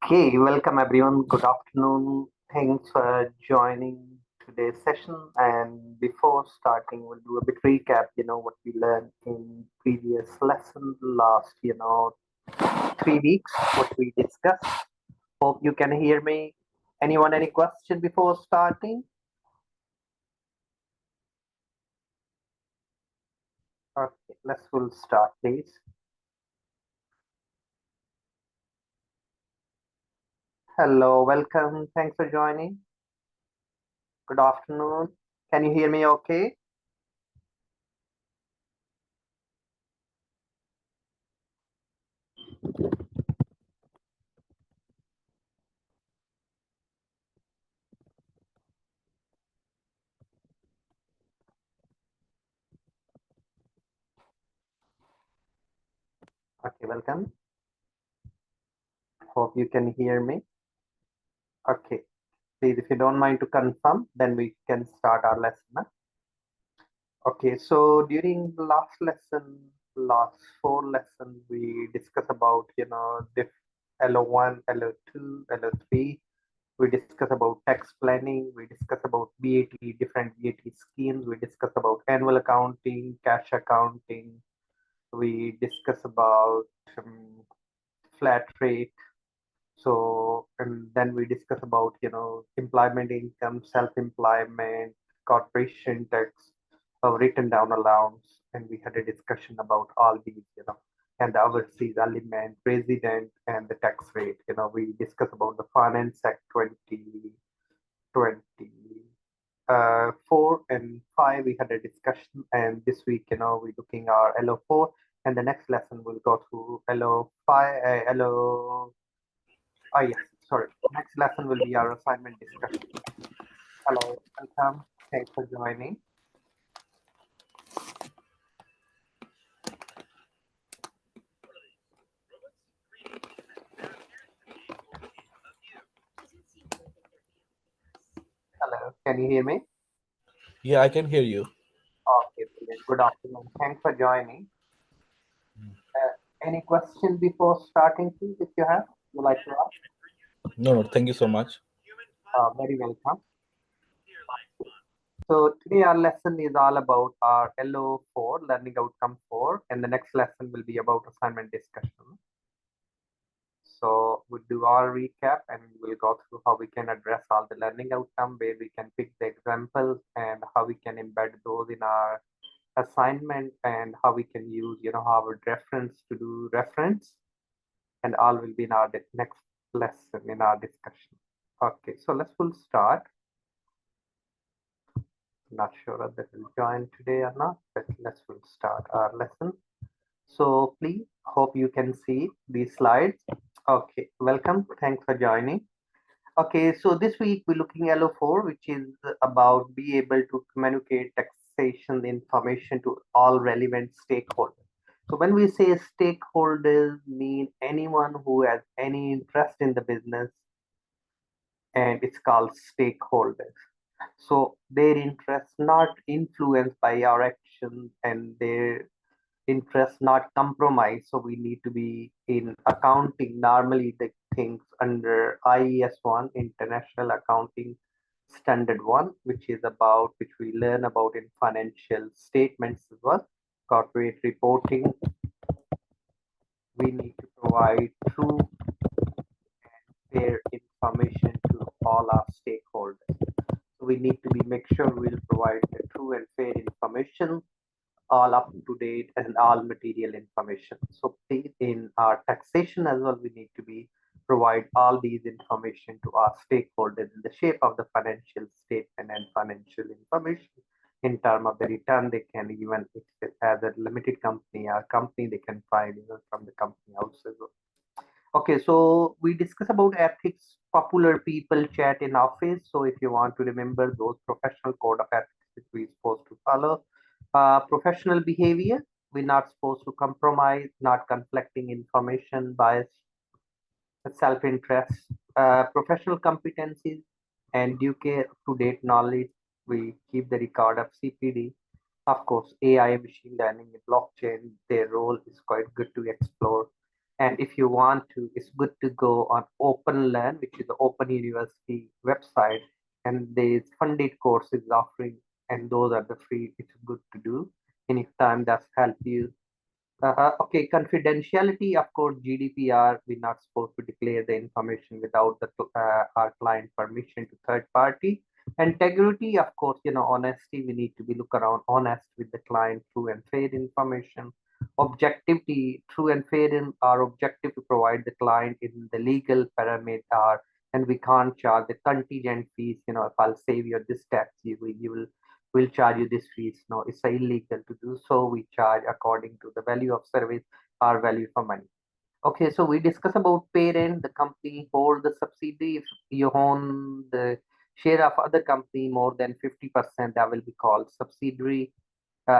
Okay, welcome everyone. Good afternoon. Thanks for joining today's session. And before starting, we'll do a bit recap, what we learned in previous lesson last, 3 weeks, what we discussed. Hope you can hear me. Anyone, any question before starting? Okay, we'll start, please. Hello, welcome. Thanks for joining. Good afternoon. Can you hear me okay? Okay, welcome. Hope you can hear me. Okay. Please, if you don't mind to confirm, then we can start our lesson. Huh? Okay, so during the last 4 lessons, we discuss about, diff LO1, LO2, LO3. We discuss about tax planning. We discuss about VAT, different VAT schemes. We discuss about annual accounting, cash accounting. We discuss about flat rate. So, and then we discuss about, employment income, self-employment, corporation tax, written down allowance, and we had a discussion about all these, and the overseas element, resident, and the tax rate. We discuss about the Finance Act 2024 and 5. We had a discussion, and this week, we're looking our LO4, and the next lesson we'll go through LO5, LO. Oh, yes, sorry. Next lesson will be our assignment discussion. Hello, welcome. Thanks for joining. Hello, can you hear me? Yeah, I can hear you. Okay, brilliant. Good afternoon. Thanks for joining. Any question before starting, please, if you have, you like to ask? No, thank you so much. Very welcome. So today our lesson is all about our LO4, Learning Outcome 4, and the next lesson will be about assignment discussion. So we'll do our recap and we'll go through how we can address all the learning outcome, where we can pick the examples and how we can embed those in our assignment, and how we can use, our reference to do reference, and all will be in our next lesson in our discussion. Okay, so we'll start. Not sure if they will join today or not, but we'll start our lesson. So please, hope you can see these slides. Okay, welcome. Thanks for joining. Okay, so this week we're looking at LO4, which is about be able to communicate taxation information to all relevant stakeholders. So when we say stakeholders, mean anyone who has any interest in the business, and it's called stakeholders. So their interests not influenced by our actions, and their interest not compromised. So we need to be in accounting. Normally the things under IES 1, International Accounting Standard 1, which we learn about in financial statements as well, corporate reporting. We need to provide true and fair information to all our stakeholders. So we need to make sure we'll provide the true and fair information, all up to date, and all material information. So please, in our taxation as well, we need to provide all these information to our stakeholders in the shape of the financial statement and financial information. In terms of the return, they can, even if it has a limited company or company, they can find from the company also as well. Okay, so we discuss about ethics, popular people chat in office. So if you want to remember those professional code of ethics which we're supposed to follow, professional behavior, we're not supposed to compromise, not conflicting information, bias, self-interest, professional competencies, and due care to date knowledge. We keep the record of CPD. Of course, AI, machine learning, and blockchain, their role is quite good to explore. And if you want to, it's good to go on OpenLearn, which is the Open University website, and there's funded courses offering, and those are the free. It's good to do anytime that's help you. Okay, confidentiality, of course, GDPR, we're not supposed to declare the information without our client permission to third party. Integrity, of course, honesty, we need to be look around honest with the client, true and fair information. Objectivity, true and fair in our objective to provide the client in the legal parameter, and we can't charge the contingent fees. If I'll save your this tax, will charge you this fees. No, it's illegal to do so. We charge according to the value of service or value for money. Okay, so we discuss about parent, the company hold the subsidiary. If you own the share of other company more than 50%, that will be called subsidiary.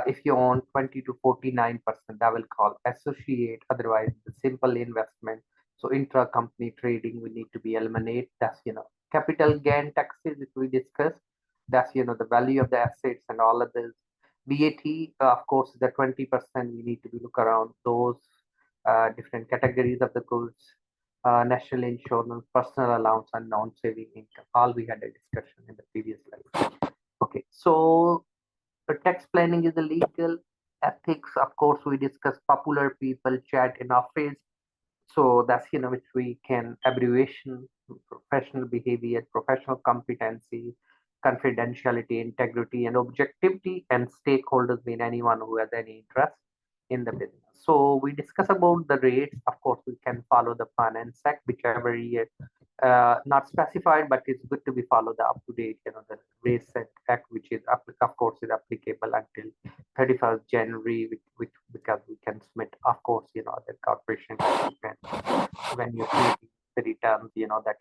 If you own 20 to 49%, that will call associate, otherwise the simple investment. So intra-company trading, we need to be eliminate. That's, capital gain taxes, which we discussed. That's, the value of the assets and all of this. VAT, of course, the 20%, we need to be look around those different categories of the goods, national insurance, personal allowance, and non-saving income. All we had a discussion in the previous slide. Okay, so tax planning is illegal. Ethics, of course, we discuss popular people chat in office. So that's which we can abbreviation, professional behavior, professional competency, confidentiality, integrity, and objectivity, and stakeholders mean anyone who has any interest in the business. So we discuss about the rates. Of course, we can follow the Finance Act, whichever year not specified, but it's good to be follow the up to date, the race act, which is of course is applicable until 31st January, which because we can submit, of course, the corporation when you see the returns, that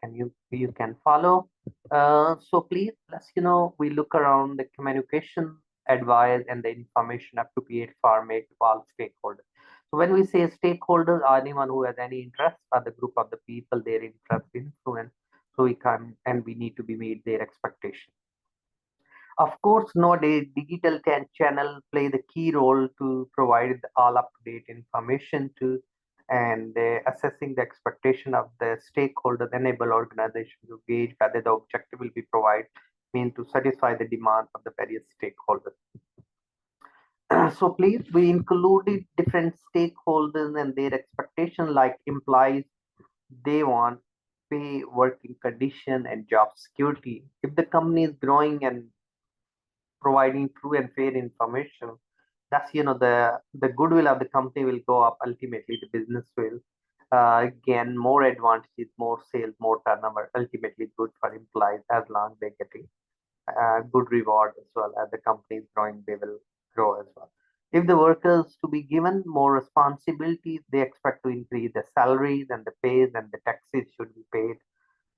you can follow. So please, let's we look around the communication, advice, and the information appropriate format to all stakeholders. So when we say stakeholders, anyone who has any interest or the group of the people their interest influence, so we can and we need to be meet their expectation. Of course, nowadays digital channel play the key role to provide all up-to-date information to and assessing the expectation of the stakeholders enable organization to gauge whether the objective will be provided mean to satisfy the demands of the various stakeholders. So please, we included different stakeholders and their expectation, like implies they want pay, working condition, and job security. If the company is growing and providing true and fair information, that's the goodwill of the company will go up. Ultimately, the business will gain more advantages, more sales, more turnover. Ultimately, good for employees as long they getting good reward as well. As the company is growing, they will grow as well. If the workers to be given more responsibilities, they expect to increase the salaries and the pays and the taxes should be paid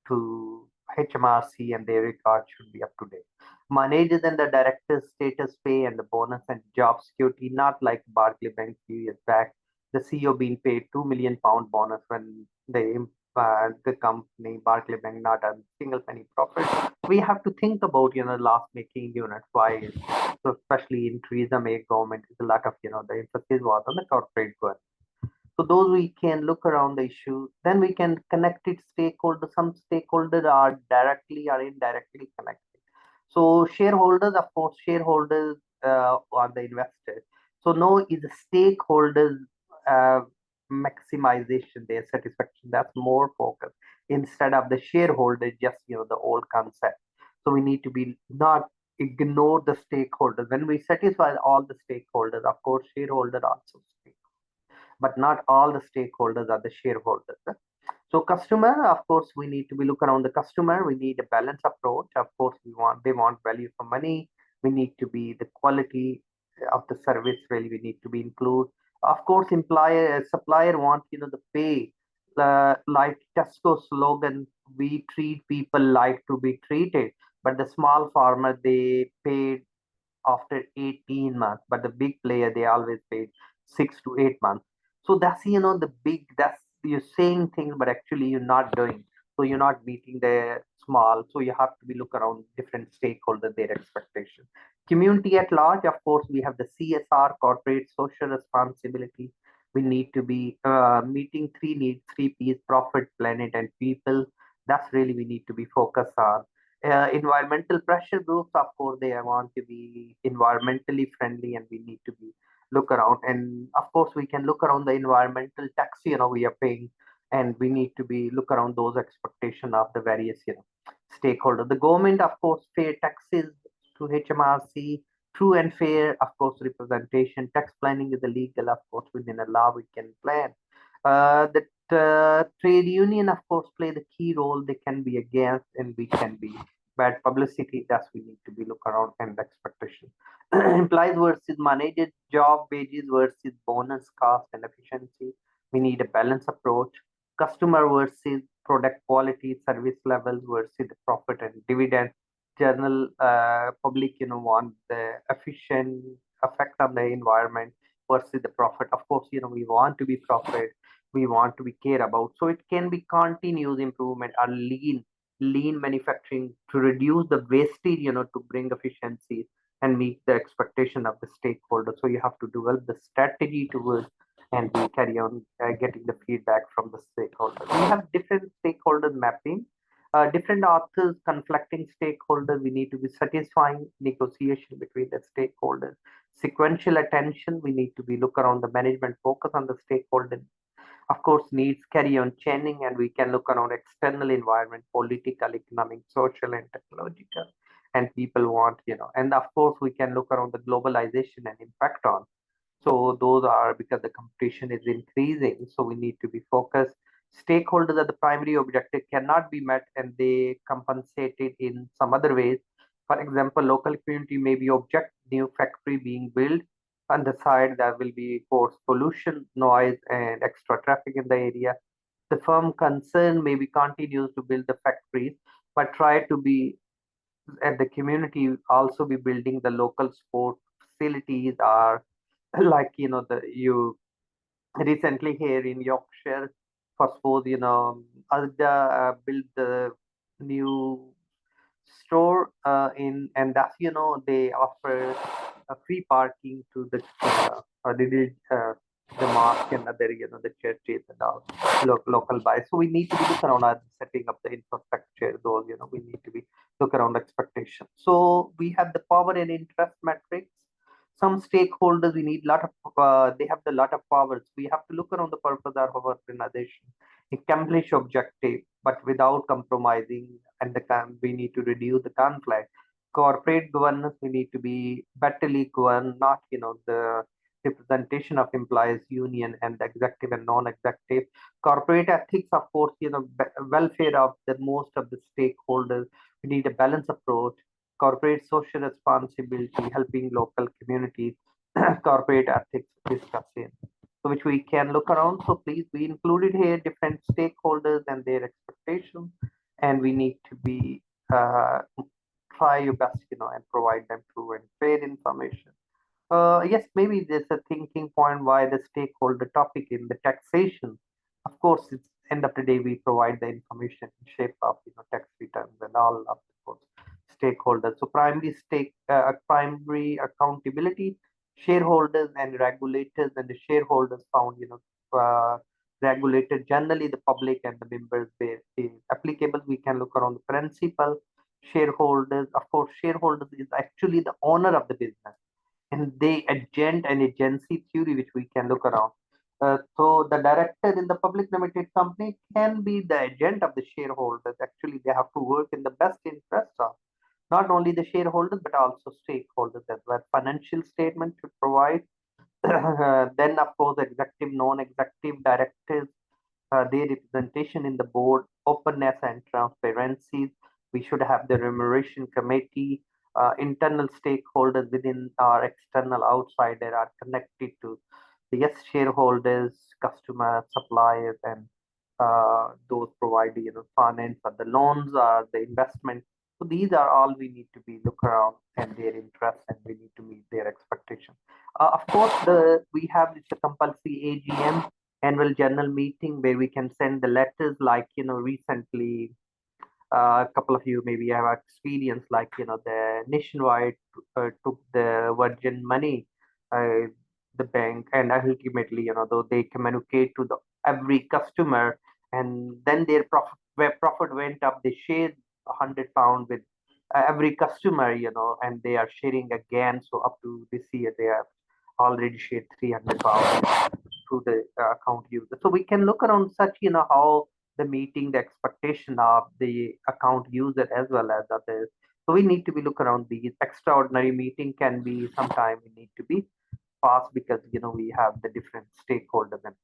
to HMRC and their record should be up to date. Managers and the directors' status pay and the bonus and job security, not like Barclay Bank few years back. The CEO being paid £2 million bonus when the company Barclay Bank not a single penny profit. We have to think about loss making units. Why? So especially in Theresa May government, is a lot of the emphasis was on the corporate good. So those we can look around the issue. Then we can connect it stakeholders. Some stakeholders are directly or indirectly connected. So shareholders, of course, shareholders are the investors. So no is the stakeholders uh, maximization their satisfaction. That's more focus instead of the shareholders. Just the old concept. So we need to be not ignore the stakeholders when we satisfy all the stakeholders. Of course, shareholder also speak, but not all the stakeholders are the shareholders. So customer, of course, we need to be look around the customer. We need a balanced approach. Of course, they want value for money. We need to be the quality of the service really we need to be include. Of course, employer supplier want the pay. Like Tesco slogan, we treat people like to be treated. But the small farmer they paid after 18 months, but the big player they always paid 6 to 8 months. So that's the big, that's you're saying things but actually you're not doing, so you're not meeting the small. So you have to be look around different stakeholders their expectation. Community at large, of course, we have the CSR, corporate social responsibility. We need to be meeting three needs, three P's: profit, planet, and people. That's really we need to be focused on. Environmental pressure groups, of course, they want to be environmentally friendly, and we need to be look around. And of course, we can look around the environmental tax, we are paying, and we need to be look around those expectation of the various, stakeholder. The government, of course, pay taxes to HMRC. True and fair, of course, representation. Tax planning is illegal, of course, within a law we can plan. The trade union, of course, play the key role. They can be against, and we can be bad publicity. That's we need to be look around and expectation. Employees versus managed job wages versus bonus cost and efficiency. We need a balanced approach. Customer versus product quality, service levels versus the profit and dividend. General public, want the efficient effect on the environment versus the profit. Of course, we want to be profit, we want to be care about. So it can be continuous improvement or lean manufacturing to reduce the wastage, to bring efficiency and meet the expectation of the stakeholder. So you have to develop the strategy towards, and we carry on getting the feedback from the stakeholders. We have different stakeholders mapping, different authors, conflicting stakeholders. We need to be satisfying negotiation between the stakeholders. Sequential attention. We need to be look around the management focus on the stakeholder. Of course, needs carry on chaining, and we can look around external environment, political, economic, social, and technological. And people want, and of course, we can look around the globalization and impact on. So those are because the competition is increasing. So we need to be focused. Stakeholders are the primary objective cannot be met, and they compensated in some other ways. For example, local community may be object new factory being built on the side that will be force pollution, noise, and extra traffic in the area. The firm concerned maybe continues to build the factories, but try to be at the community also be building the local sport facilities are like the you recently here in Yorkshire, for suppose Alda built the new store in, and that's they offer a free parking to the the mosque and other the churches and all local buys. So we need to be look around at setting up the infrastructure. Those we need to be look around expectation. So we have the power and interest metrics. Some stakeholders we need lot of they have the lot of powers. We have to look around the purpose of our organization, accomplish objective, but without compromising, and we need to reduce the conflict. Corporate governance, we need to be betterly governed, not the representation of employees union and the executive and non-executive. Corporate ethics, of course, welfare of the most of the stakeholders. We need a balanced approach. Corporate social responsibility, helping local communities. Corporate ethics discussion, so which we can look around. So please, we included here different stakeholders and their expectations, and we need to be try your best, and provide them true and fair information. Yes, maybe there's a thinking point why the stakeholder topic in the taxation. Of course, it's end of the day we provide the information in shape of tax returns and all of the course, stakeholders. So primary accountability, shareholders and regulators, and the shareholders found regulated generally the public and the members where is applicable. We can look around the principal shareholders. Of course, shareholders is actually the owner of the business, and they agent and agency theory, which we can look around. So the director in the public limited company can be the agent of the shareholders. Actually, they have to work in the best interest of not only the shareholders but also stakeholders as well. Financial statement to provide. Then, of course, executive, non-executive directors, their representation in the board, openness and transparency. We should have the remuneration committee, internal stakeholders within our external outsider are connected to the yes shareholders, customers, suppliers, and those provide finance or the loans or the investment. So these are all we need to be look around and their interests, and we need to meet their expectation. Of course, we have this compulsory AGM, annual general meeting, where we can send the letters like recently a couple of you maybe have experience like the nationwide took the virgin money, uh, the bank, and ultimately, though they communicate to the every customer, and then their profit, where profit went up, they shared £100 with every customer, and they are sharing again. So up to this year, they have already shared £300 through the account user. So we can look around such, how the meeting the expectation of the account user as well as others. So we need to be look around these extraordinary meeting can be sometime we need to be fast because we have the different stakeholders. And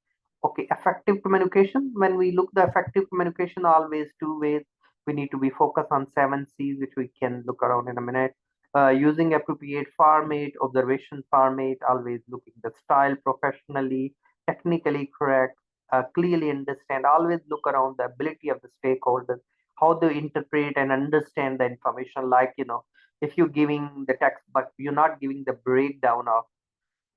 okay, effective communication, when we look the effective communication, always two ways. We need to be focused on 7 C's, which we can look around in a minute. Using appropriate format, observation format, always looking the style professionally, technically correct, clearly understand, always look around the ability of the stakeholders, how they interpret and understand the information. Like, if you're giving the text, but you're not giving the breakdown of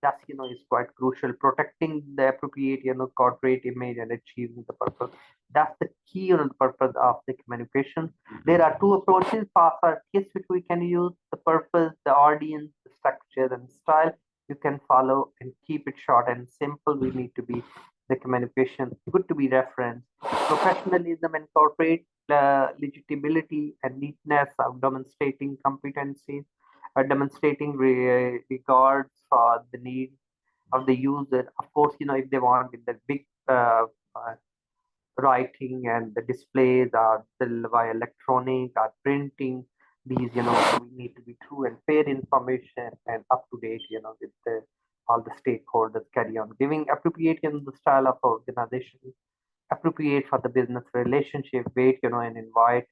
that's is quite crucial. Protecting the appropriate corporate image and achieving the purpose, that's the key the purpose of the communication. There are two approaches, pass or kiss, which we can use. The purpose, the audience, the structure and style you can follow and keep it short and simple. We need to be the communication good to be referenced. Professionalism and corporate legitimacy and neatness of demonstrating competencies, demonstrating regards for the needs of the user. Of course, if they want in the big uh, writing and the displays are still via electronic or printing, these, we need to be true and fair information and up to date, with all the stakeholders carry on giving appropriate in the style of organization, appropriate for the business relationship, weight, and invite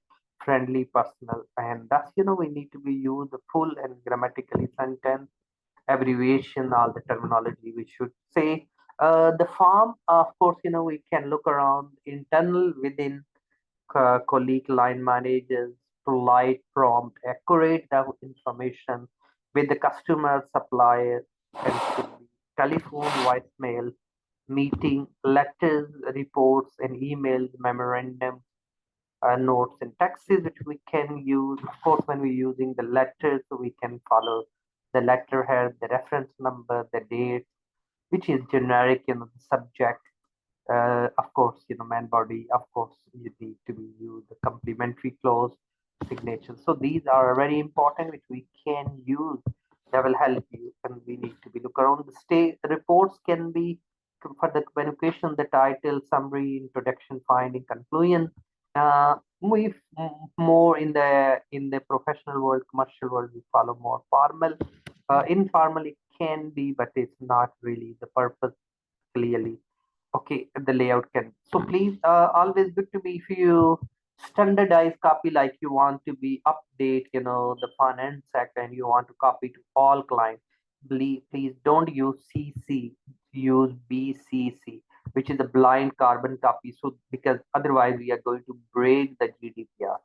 friendly personal. And that's, we need to be use the full and grammatically sentence, abbreviation, all the terminology we should say. The form, of course, we can look around internal within colleague line managers, polite, prompt, accurate the information with the customer, supplier, and should be telephone, voicemail, meeting, letters, reports, and emails, memorandum, notes, and texts, which we can use. Of course, when we're using the letters, so we can follow the letterhead, the reference number, the date, which is generic, the subject. Of course, man body, of course, you need to be use the complementary clause signature. So these are very important, which we can use that will help you. And we need to be look around the state reports can be for the communication, the title, summary, introduction, finding, conclusion. We more in the professional world, commercial world, we follow more formal. Informal it can be, but it's not really the purpose clearly. Okay, the layout can. So please, always good to be if you standardize copy like you want to be update, the finance act and you want to copy to all clients. Please don't use CC, use BCC, which is a blind carbon copy. So because otherwise we are going to break the GDPR.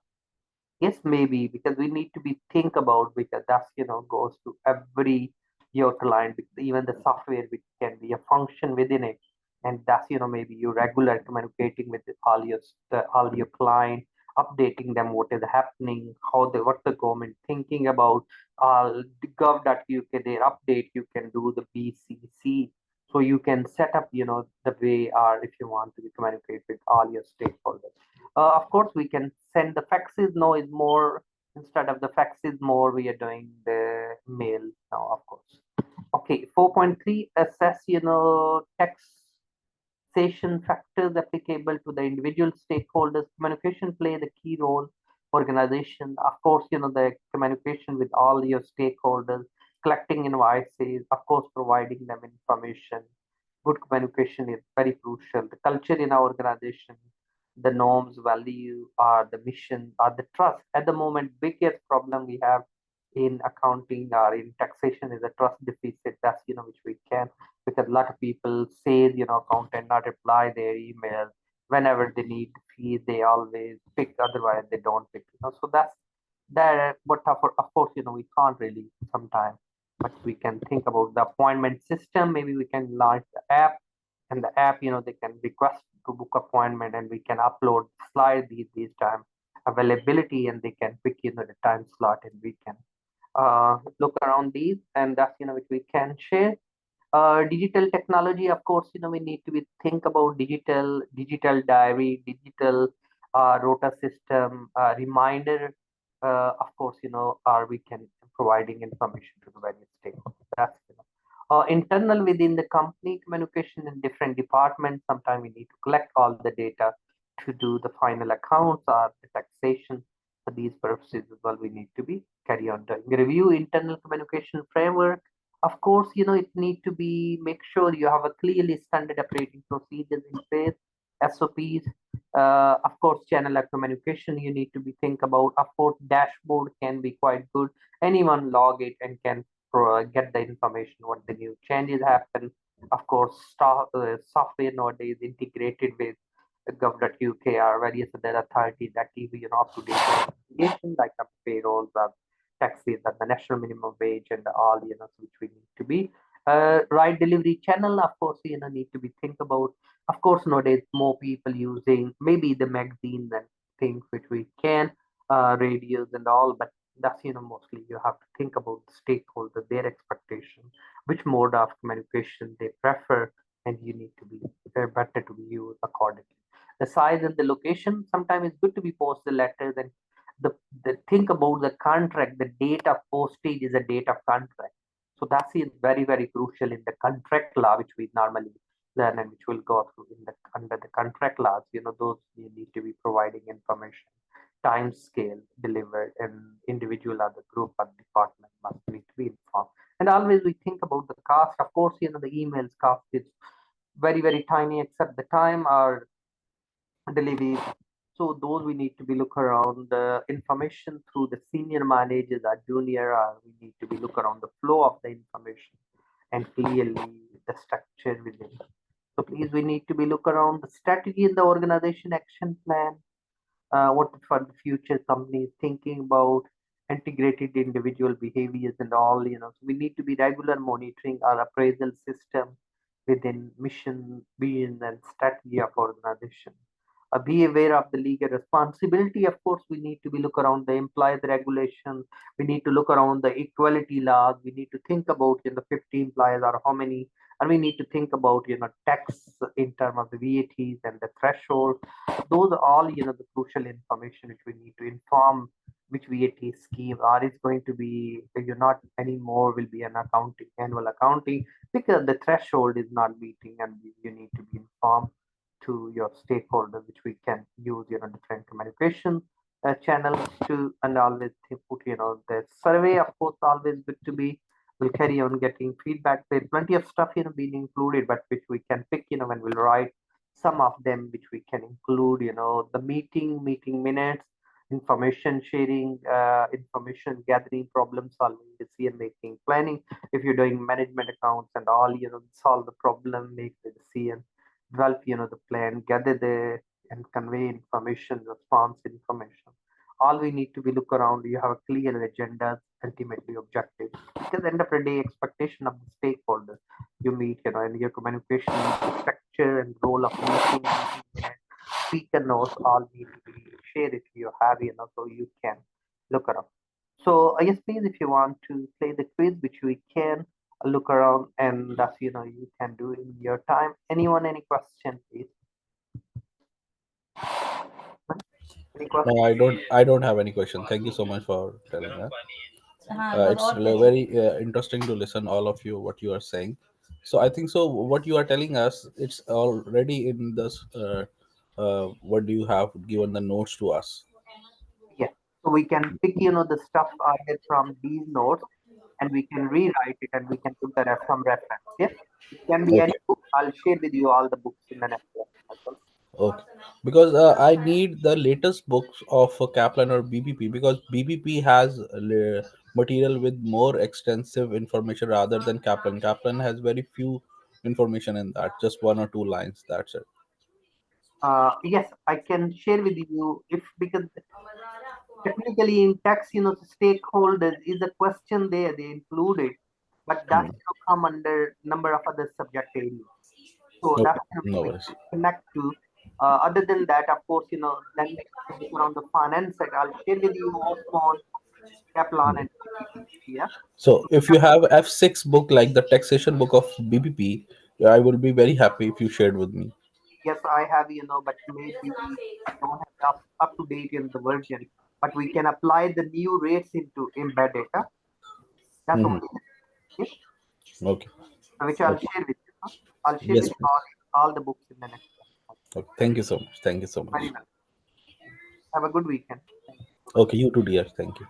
Yes, maybe because we need to be think about because that's goes to every your client, even the software which can be a function within it, and that's maybe you regular communicating with all your client, updating them what is happening, how the what the government thinking about the gov.uk their update. You can do the BCC, so you can set up the way or if you want to communicate with all your stakeholders. Of course, we can send the faxes. No, is more instead of the faxes, more we are doing the mail now, of course. Okay, 4.3 assess, taxation factors applicable to the individual stakeholders. Communication play the key role. Organization, of course, the communication with all your stakeholders, collecting invoices, of course, providing them information. Good communication is very crucial. The culture in our organization, the norms, value, or the mission, or the trust. At the moment, biggest problem we have in accounting or in taxation is a trust deficit. That's which we can, because a lot of people say accountant not reply their emails whenever they need fees. They always pick, otherwise they don't pick. So that's that. But of course, we can't really sometimes. But we can think about the appointment system. Maybe we can launch the app, and the app, they can request to book appointment, and we can upload slide these time availability, and they can pick the time slot, and we can look around these, and that's which we can share. Digital technology, of course, we need to be think about digital diary, digital rota system, reminder. Of course, or we can providing information to the various stakeholders. That's internal within the company communication in different departments. Sometimes we need to collect all the data to do the final accounts or the taxation. For these purposes as well, we need to be carry on doing review internal communication framework. Of course, it need to be make sure you have a clearly standard operating procedures in place, SOPs. Of course, channel of communication you need to be think about. Of course, dashboard can be quite good. Anyone log it and can get the information what the new changes happen. Of course, software nowadays integrated with gov.uk or various other authorities that give you up to date information like the payrolls, taxes, and the national minimum wage, and all which we need to be. Right delivery channel, of course, need to be think about. Of course, nowadays more people using maybe the magazines and things which we can, radios and all, but that's mostly you have to think about the stakeholder, their expectation, which mode of communication they prefer, and you need to be better to be used accordingly. The size and the location, sometimes it's good to be post the letters, and the, the think about the contract, the date of postage is a date of contract. So that's very, very crucial in the contract law, which we normally learn and which will go through in the under the contract laws. Those you need to be providing information, time scale delivered, and individual or the group or department must need to be informed. And always we think about the cost. Of course, the emails cost is very, very tiny, except the time or deliveries. So those we need to be look around the information through the senior managers or junior, or we need to be look around the flow of the information and clearly the structure within. So please, we need to be look around the strategy in the organization action plan, what for the future companies thinking about integrated individual behaviors and all. So we need to be regular monitoring our appraisal system within mission, vision, and strategy of organization. Be aware of the legal responsibility. Of course, we need to be look around the employee regulations. We need to look around the equality laws. We need to think about the 50 employees or how many, and we need to think about tax in terms of the VATs and the threshold. Those are all the crucial information which we need to inform which VAT scheme, or it's going to be you're not anymore will be an accounting annual accounting, because the threshold is not meeting, and you need to be informed to your stakeholders, which we can use different communication channels to, and always put the survey. Of course, always good to be. We'll carry on getting feedback. There's plenty of stuff being included, but which we can pick when we'll write some of them, which we can include. The meeting minutes, information sharing, information gathering, problem solving, decision making, planning. If you're doing management accounts and all, solve the problem, make the decision, develop the plan, gather the and convey information, response information. All we need to be look around, you have a clear agenda, ultimately objective, because end of the day expectation of the stakeholders you meet, and your communication structure and role of meeting, speaker notes all need to be shared if you have, so you can look around. So yes, please, if you want to play the quiz, which we can look around, and that's you can do in your time. Anyone, any question, please? Any No, question? I don't have any question. Thank you so much for telling that. It's very interesting to listen all of you what you are saying. So I think so. What you are telling us, it's already in this. What do you have given the notes to us? Yes. So we can pick the stuff either from these notes, and we can rewrite it, and we can put the some reference. Yeah, it can be any Okay. book. I'll share with you all the books in the next lesson as well. Okay, because I need the latest books of Kaplan or BBP, because BBP has material with more extensive information rather than Kaplan. Kaplan has very few information in that, just one or two lines. That's it. Yes, I can share with you if, because technically in tax, the stakeholders is a question there, they included, but that's Hmm. come under number of other subject areas. So Okay, that's no we worries. can connect to. Other than that, of course, then we can look around the finance side. I'll share with you Osmond. Kaplan and BPP. Yeah. So if you have F6 book like the taxation book of BPP, I will be very happy if you shared with me. Yes, I have, but maybe I don't have the up to date in the version. But we can apply the new rates into embed data. That's Hmm. okay. Yes, Okay. which I'll Okay. share with you. Huh? I'll share Yes, with you please. all the books in the next class. Okay. Thank you so much. Thank you so Very much. well. Have a good weekend. Thank you. Bye. Okay, you too, dear. Thank you.